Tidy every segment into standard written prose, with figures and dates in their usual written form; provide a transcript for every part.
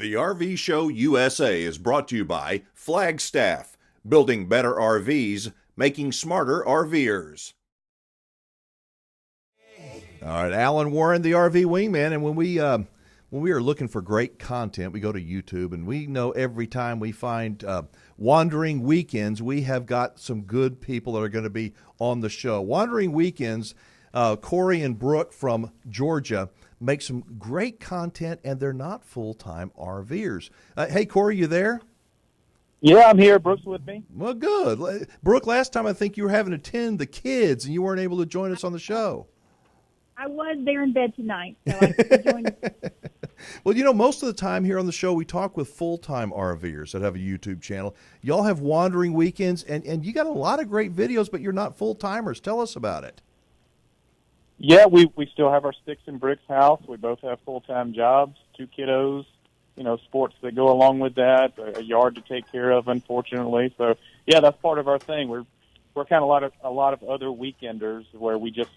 The RV Show USA is brought to you by Flagstaff, building better RVs, making smarter RVers. All right, Alan Warren, the RV Wingman, and when we are looking for great content, we go to YouTube, and we know every time we find Wandering Weekends, we have got some good people that are going to be on the show. Wandering Weekends, Corey and Brooke from Georgia make some great content, and they're not full-time RVers. Hey, Corey, you there? Yeah, I'm here. Brooke's with me. Well, good. Brooke, last time I think you were having to tend the kids, and you weren't able to join us on the show. I was there in bed tonight, so I could join. Well, you know, most of the time here on the show, we talk with full-time RVers that have a YouTube channel. Y'all have Wandering Weekends, and you got a lot of great videos, but you're not full-timers. Tell us about it. Yeah, we still have our sticks and bricks house. We both have full-time jobs, 2 kiddos, you know, sports that go along with that, a yard to take care of, unfortunately. So, yeah, that's part of our thing. We're kind of a lot of other weekenders where we just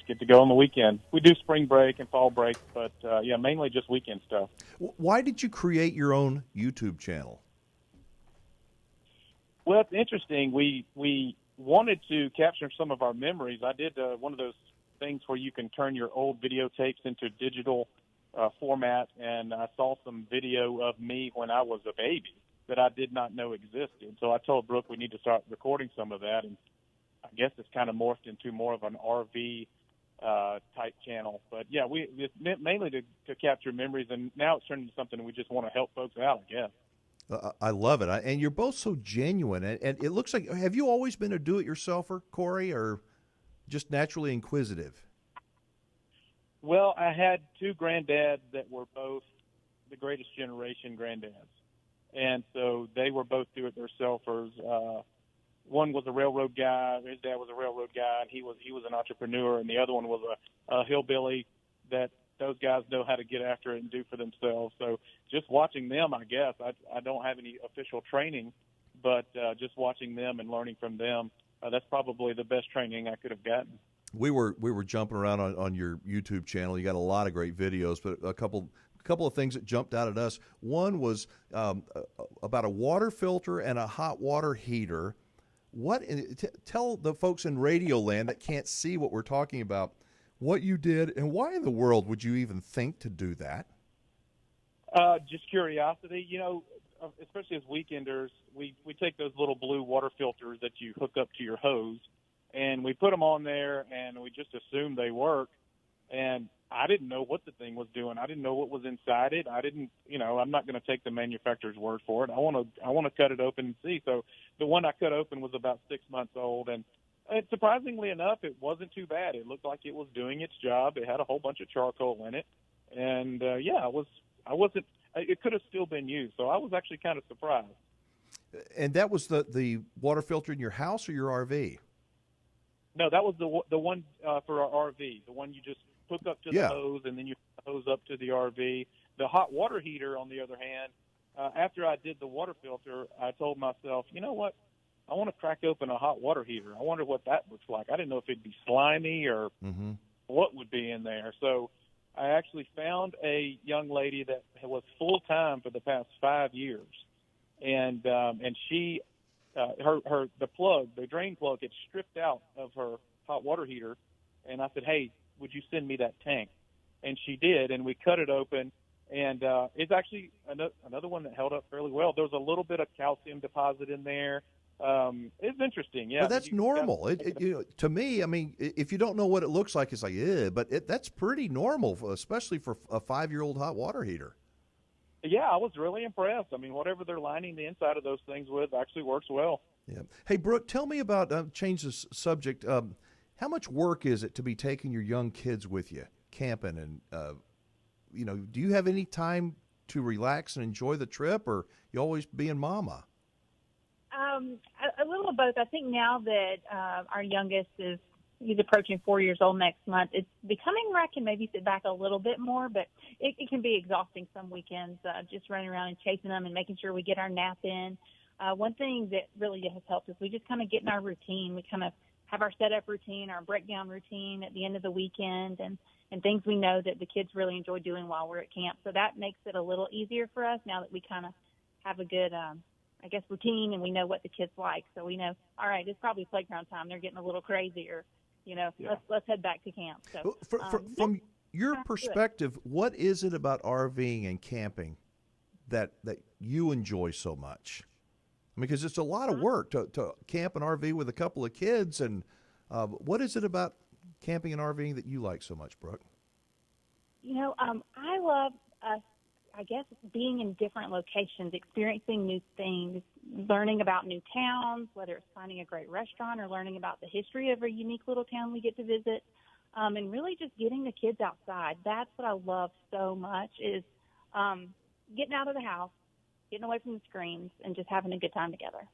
get to go on the weekend. We do spring break and fall break, but yeah, mainly just weekend stuff. Why did you create your own YouTube channel? Well, it's interesting. We wanted to capture some of our memories. I did one of those things where you can turn your old videotapes into digital format, and I saw some video of me when I was a baby that I did not know existed. So I told Brooke we need to start recording some of that, and I guess it's kind of morphed into more of an RV type channel. But yeah, it's meant mainly to capture memories, and now it's turned into something we just want to help folks out, I guess. I love it. And you're both so genuine. And it looks like, have you always been a do-it-yourselfer, Corey, or just naturally inquisitive? Well, I had 2 granddads that were both the greatest generation granddads. And so they were both do-it-yourselfers. One was a railroad guy. His dad was a railroad guy, and he was an entrepreneur. And the other one was a hillbilly that those guys know how to get after it and do for themselves. So just watching them, I guess, I don't have any official training, but just watching them and learning from them, that's probably the best training I could have gotten. We were jumping around on your YouTube channel. You got a lot of great videos, but a couple of things that jumped out at us. One was about a water filter and a hot water heater. Tell the folks in Radio Land that can't see what we're talking about what you did, and why in the world would you even think to do that? Just curiosity. You know, especially as weekenders, we take those little blue water filters that you hook up to your hose, and we put them on there, and we just assume they work. And I didn't know what the thing was doing. I didn't know what was inside it. I'm not going to take the manufacturer's word for it. I want to cut it open and see. So the one I cut open was about 6 months old, and surprisingly enough, it wasn't too bad. It looked like it was doing its job. It had a whole bunch of charcoal in it, and it could have still been used. So I was actually kind of surprised. And that was the water filter in your house or your RV? No, that was the one for our RV, the one you just hook up to the hose, and then you hose up to the RV. The hot water heater, on the other hand, after I did the water filter, I told myself, you know what? I want to crack open a hot water heater. I wonder what that looks like. I didn't know if it'd be slimy or what would be in there. So I actually found a young lady that was full-time for the past 5 years, and she the drain plug had stripped out of her hot water heater, and I said, hey, would you send me that tank? And she did, and we cut it open, and it's actually another one that held up fairly well. There was a little bit of calcium deposit in there. It's interesting, yeah. But that's normal. To me, I mean, if you don't know what it looks like, it's like, but that's pretty normal, especially for a 5-year-old hot water heater. Yeah, I was really impressed. I mean, whatever they're lining the inside of those things with actually works well. Yeah. Hey, Brooke, tell me about, change the subject, how much work is it to be taking your young kids with you, camping? And, do you have any time to relax and enjoy the trip, or you always being mama? A little of both. I think now that our youngest he's approaching 4 years old next month, it's becoming where I can maybe sit back a little bit more, but it can be exhausting some weekends, just running around and chasing them and making sure we get our nap in. One thing that really has helped is we just kind of get in our routine. We kind of have our setup routine, our breakdown routine at the end of the weekend, and things we know that the kids really enjoy doing while we're at camp. So that makes it a little easier for us now that we kind of have a good, routine, and we know what the kids like. So we know, all right, it's probably playground time. They're getting a little crazy, or, let's head back to camp. So from your perspective, what is it about RVing and camping that you enjoy so much? I mean, because it's a lot of work to camp an RV with a couple of kids, and what is it about camping and RVing that you like so much, Brooke? I love being in different locations, experiencing new things, learning about new towns, whether it's finding a great restaurant or learning about the history of a unique little town we get to visit, and really just getting the kids outside. That's what I love so much is getting out of the house, getting away from the screens, and just having a good time together.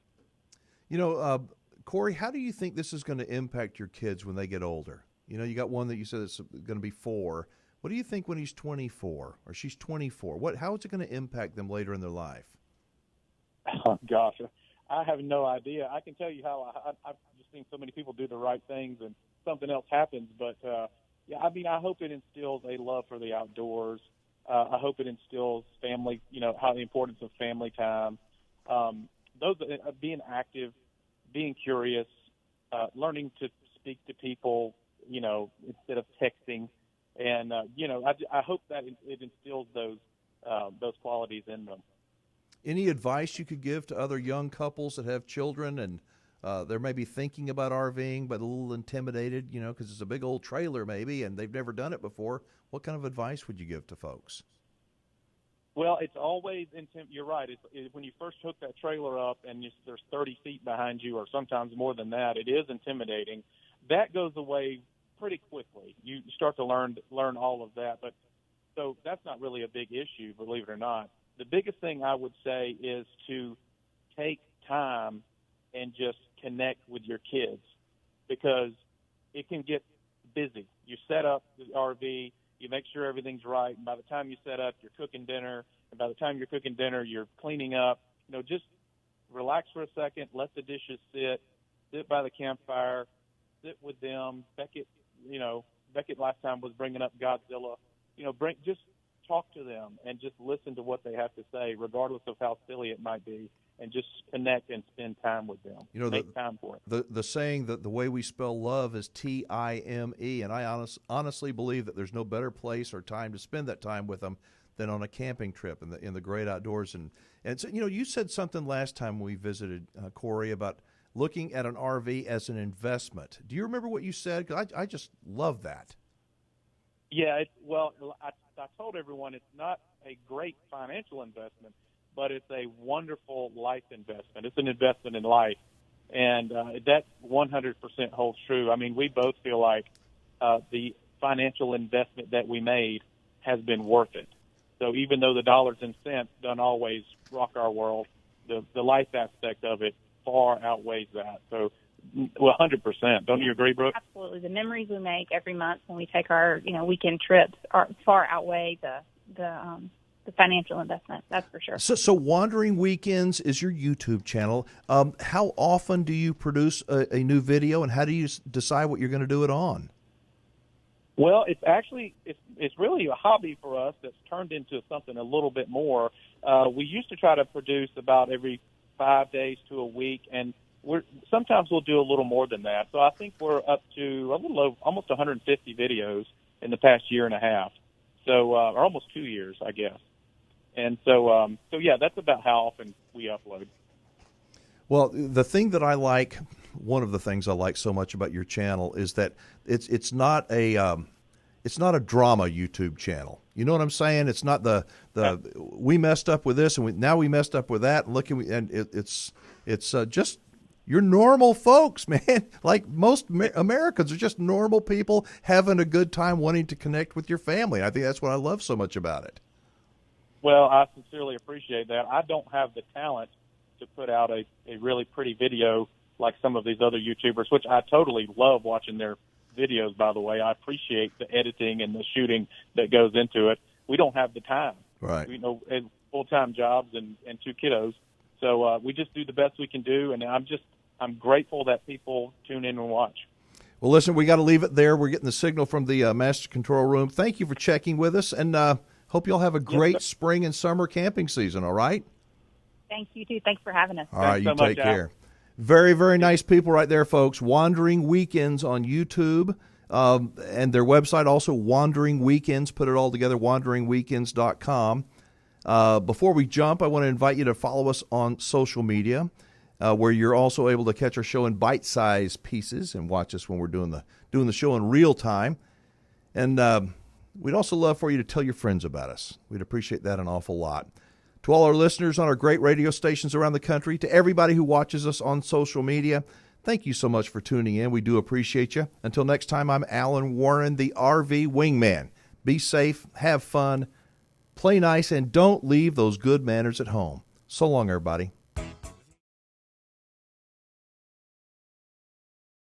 Corey, how do you think this is going to impact your kids when they get older? You got one that you said is going to be 4. What do you think when he's 24 or she's 24? How is it going to impact them later in their life? Oh, gosh, I have no idea. I can tell you how I've just seen so many people do the right things and something else happens. But, I hope it instills a love for the outdoors. I hope it instills family, how the importance of family time. Being active, being curious, learning to speak to people, instead of texting. And, I hope that it instills those qualities in them. Any advice you could give to other young couples that have children and they're maybe thinking about RVing but a little intimidated, because it's a big old trailer maybe and they've never done it before? What kind of advice would you give to folks? Well, it's always you're right. When you first hook that trailer up and there's 30 feet behind you or sometimes more than that, it is intimidating. That goes away pretty quickly. You start to learn all of that. But so that's not really a big issue, believe it or not. The biggest thing I would say is to take time and just connect with your kids, because it can get busy. You set up the RV, you make sure everything's right, and by the time you set up, you're cooking dinner, and by the time you're cooking dinner, you're cleaning up. Just relax for a second, let the dishes sit by the campfire, sit with them. Beckett last time was bringing up Godzilla. Just talk to them and just listen to what they have to say, regardless of how silly it might be, and just connect and spend time with them. Make time for it. The saying that the way we spell love is Time, and I honestly believe that there's no better place or time to spend that time with them than on a camping trip in the great outdoors. And so, you said something last time we visited, Corey, about looking at an RV as an investment. Do you remember what you said? 'Cause I just love that. Yeah, I told everyone it's not a great financial investment, but it's a wonderful life investment. It's an investment in life, and that 100% holds true. I mean, we both feel like the financial investment that we made has been worth it. So even though the dollars and cents don't always rock our world, the life aspect of it far outweighs that. So, 100%. Don't you agree, Brooke? Absolutely. The memories we make every month when we take our weekend trips far outweigh the financial investment. That's for sure. So Wandering Weekends is your YouTube channel. How often do you produce a new video, and how do you decide what you're going to do it on? Well, it's really a hobby for us that's turned into something a little bit more. We used to try to produce about every 5 days to a week, and sometimes we'll do a little more than that. So I think we're up to a little over almost 150 videos in the past year and a half. So, or almost 2 years, I guess. And so yeah, that's about how often we upload. Well, the thing that I like, one of the things I like so much about your channel is that it's not a drama YouTube channel. You know what I'm saying? It's not the we messed up with this and now we messed up with that. And it's just you're normal folks, man. Like most Americans are just normal people having a good time, wanting to connect with your family. I think that's what I love so much about it. Well, I sincerely appreciate that. I don't have the talent to put out a really pretty video like some of these other YouTubers, which I totally love watching their videos, by the way. I appreciate the editing and the shooting that goes into it. We don't have the time. Right. Full-time jobs and 2 kiddos. So we just do the best we can do, and I'm grateful that people tune in and watch. Well, listen, we got to leave it there. We're getting the signal from the master control room. Thank you for checking with us, and hope you all have a great spring and summer camping season, all right? Thank you, too. Thanks for having us. All right, you so much, take care. Very, very nice people right there, folks. Wandering Weekends on YouTube, and their website also, Wandering Weekends. Put it all together, wanderingweekends.com. Before we jump, I want to invite you to follow us on social media, where you're also able to catch our show in bite-sized pieces and watch us when we're doing the show in real time. And we'd also love for you to tell your friends about us. We'd appreciate that an awful lot. To all our listeners on our great radio stations around the country, to everybody who watches us on social media, thank you so much for tuning in. We do appreciate you. Until next time, I'm Alan Warren, the RV Wingman. Be safe, have fun, play nice, and don't leave those good manners at home. So long, everybody.